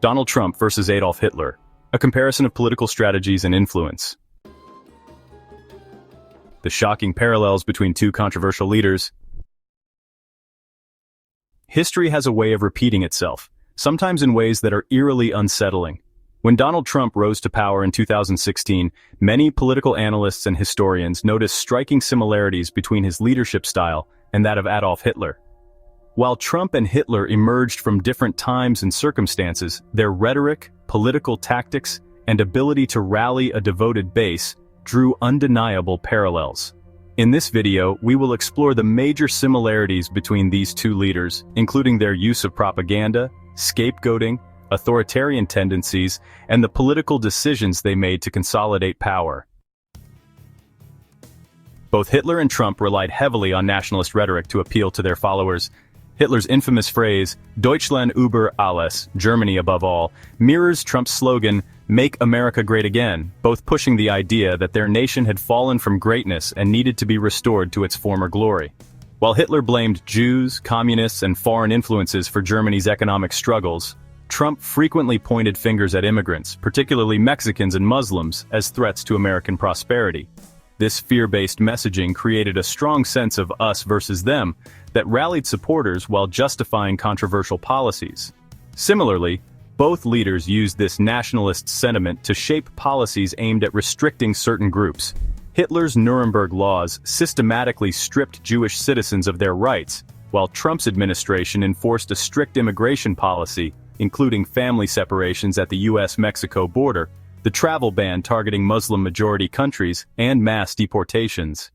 Donald Trump versus Adolf Hitler, a comparison of political strategies and influence. The shocking parallels between two controversial leaders. History has a way of repeating itself, sometimes in ways that are eerily unsettling. When Donald Trump rose to power in 2016, many political analysts and historians noticed striking similarities between his leadership style and that of Adolf Hitler. While Trump and Hitler emerged from different times and circumstances, their rhetoric, political tactics, and ability to rally a devoted base drew undeniable parallels. In this video, we will explore the major similarities between these two leaders, including their use of propaganda, scapegoating, authoritarian tendencies, and the political decisions they made to consolidate power. Both Hitler and Trump relied heavily on nationalist rhetoric to appeal to their followers. Hitler's infamous phrase, Deutschland über alles, Germany above all, mirrors Trump's slogan, Make America Great Again, both pushing the idea that their nation had fallen from greatness and needed to be restored to its former glory. While Hitler blamed Jews, communists, and foreign influences for Germany's economic struggles, Trump frequently pointed fingers at immigrants, particularly Mexicans and Muslims, as threats to American prosperity. This fear-based messaging created a strong sense of us versus them that rallied supporters while justifying controversial policies. Similarly, both leaders used this nationalist sentiment to shape policies aimed at restricting certain groups. Hitler's Nuremberg laws systematically stripped Jewish citizens of their rights, while Trump's administration enforced a strict immigration policy, including family separations at the US-Mexico border, the travel ban targeting Muslim-majority countries, and mass deportations.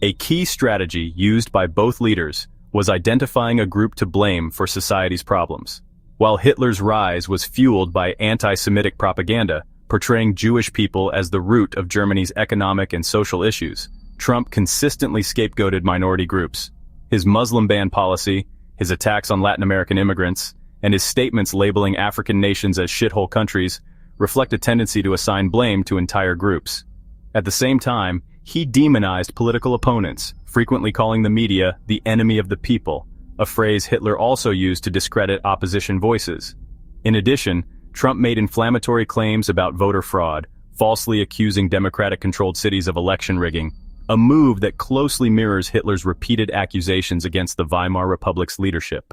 A key strategy used by both leaders was identifying a group to blame for society's problems. While Hitler's rise was fueled by anti-Semitic propaganda, portraying Jewish people as the root of Germany's economic and social issues, Trump consistently scapegoated minority groups. His Muslim ban policy, his attacks on Latin American immigrants, and his statements labeling African nations as shithole countries reflect a tendency to assign blame to entire groups. At the same time, he demonized political opponents, frequently calling the media the enemy of the people, a phrase Hitler also used to discredit opposition voices. In addition, Trump made inflammatory claims about voter fraud, falsely accusing Democratic-controlled cities of election rigging, a move that closely mirrors Hitler's repeated accusations against the Weimar Republic's leadership.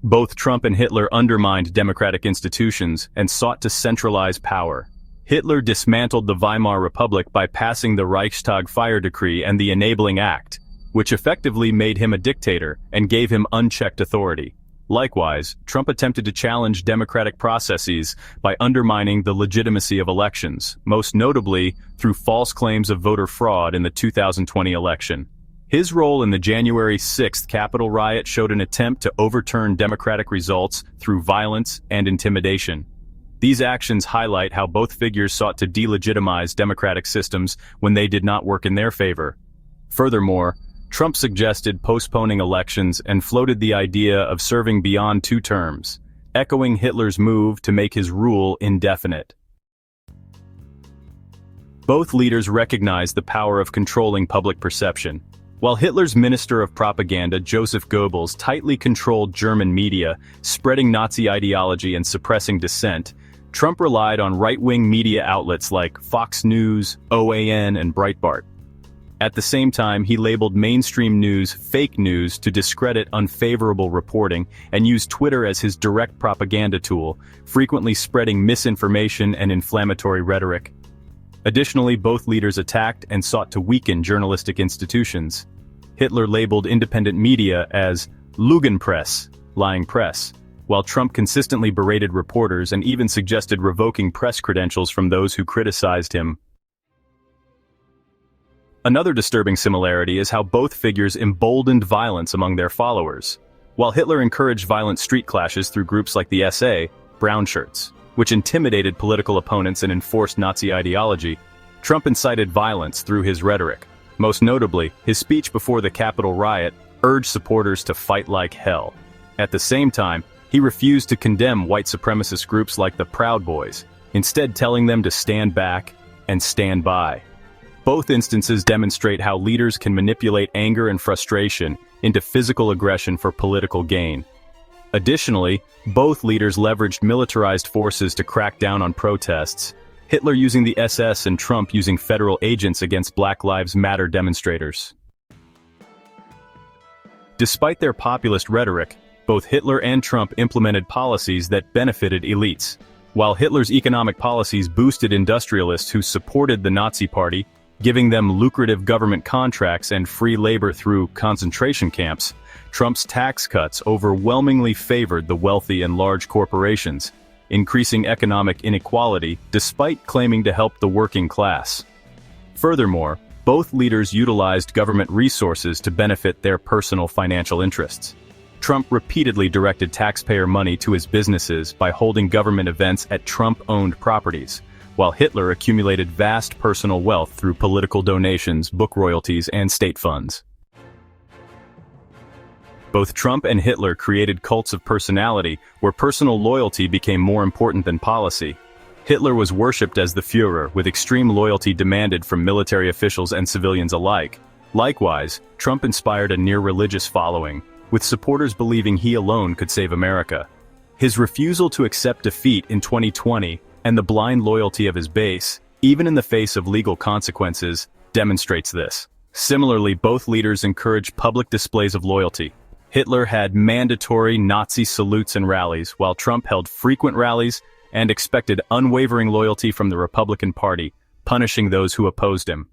Both Trump and Hitler undermined democratic institutions and sought to centralize power. Hitler dismantled the Weimar Republic by passing the Reichstag Fire Decree and the Enabling Act, which effectively made him a dictator and gave him unchecked authority. Likewise, Trump attempted to challenge democratic processes by undermining the legitimacy of elections, most notably through false claims of voter fraud in the 2020 election. His role in the January 6th Capitol riot showed an attempt to overturn democratic results through violence and intimidation. These actions highlight how both figures sought to delegitimize democratic systems when they did not work in their favor. Furthermore, Trump suggested postponing elections and floated the idea of serving beyond 2 terms, echoing Hitler's move to make his rule indefinite. Both leaders recognized the power of controlling public perception. While Hitler's Minister of Propaganda, Joseph Goebbels, tightly controlled German media, spreading Nazi ideology and suppressing dissent, Trump relied on right-wing media outlets like Fox News, OAN, and Breitbart. At the same time, he labeled mainstream news fake news to discredit unfavorable reporting and used Twitter as his direct propaganda tool, frequently spreading misinformation and inflammatory rhetoric. Additionally, both leaders attacked and sought to weaken journalistic institutions. Hitler labeled independent media as Lügenpresse, lying press, while Trump consistently berated reporters and even suggested revoking press credentials from those who criticized him. Another disturbing similarity is how both figures emboldened violence among their followers. While Hitler encouraged violent street clashes through groups like the SA, Brown Shirts, which intimidated political opponents and enforced Nazi ideology, Trump incited violence through his rhetoric. Most notably, his speech before the Capitol riot urged supporters to fight like hell. At the same time, he refused to condemn white supremacist groups like the Proud Boys, instead telling them to stand back and stand by. Both instances demonstrate how leaders can manipulate anger and frustration into physical aggression for political gain. Additionally, both leaders leveraged militarized forces to crack down on protests, Hitler using the SS and Trump using federal agents against Black Lives Matter demonstrators. Despite their populist rhetoric, both Hitler and Trump implemented policies that benefited elites. While Hitler's economic policies boosted industrialists who supported the Nazi Party, giving them lucrative government contracts and free labor through concentration camps, Trump's tax cuts overwhelmingly favored the wealthy and large corporations, increasing economic inequality despite claiming to help the working class. Furthermore, both leaders utilized government resources to benefit their personal financial interests. Trump repeatedly directed taxpayer money to his businesses by holding government events at Trump-owned properties, while Hitler accumulated vast personal wealth through political donations, book royalties, and state funds. Both Trump and Hitler created cults of personality where personal loyalty became more important than policy. Hitler was worshipped as the Führer, with extreme loyalty demanded from military officials and civilians alike. Likewise, Trump inspired a near-religious following, with supporters believing he alone could save America. His refusal to accept defeat in 2020 and the blind loyalty of his base, even in the face of legal consequences, demonstrates this. Similarly, both leaders encouraged public displays of loyalty. Hitler had mandatory Nazi salutes and rallies, while Trump held frequent rallies and expected unwavering loyalty from the Republican Party, punishing those who opposed him.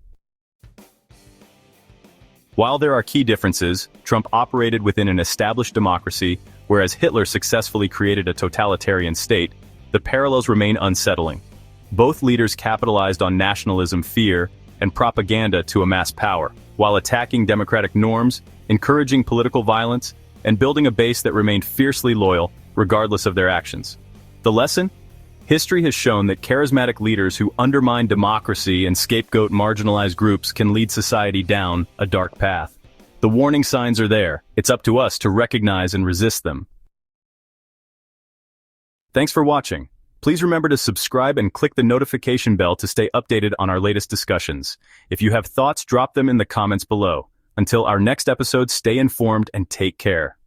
While there are key differences, Trump operated within an established democracy, whereas Hitler successfully created a totalitarian state. The parallels remain unsettling. Both leaders capitalized on nationalism, fear, and propaganda to amass power, while attacking democratic norms, encouraging political violence, and building a base that remained fiercely loyal, regardless of their actions. The lesson? History has shown that charismatic leaders who undermine democracy and scapegoat marginalized groups can lead society down a dark path. The warning signs are there. It's up to us to recognize and resist them. Thanks for watching. Please remember to subscribe and click the notification bell to stay updated on our latest discussions. If you have thoughts, drop them in the comments below. Until our next episode, stay informed and take care.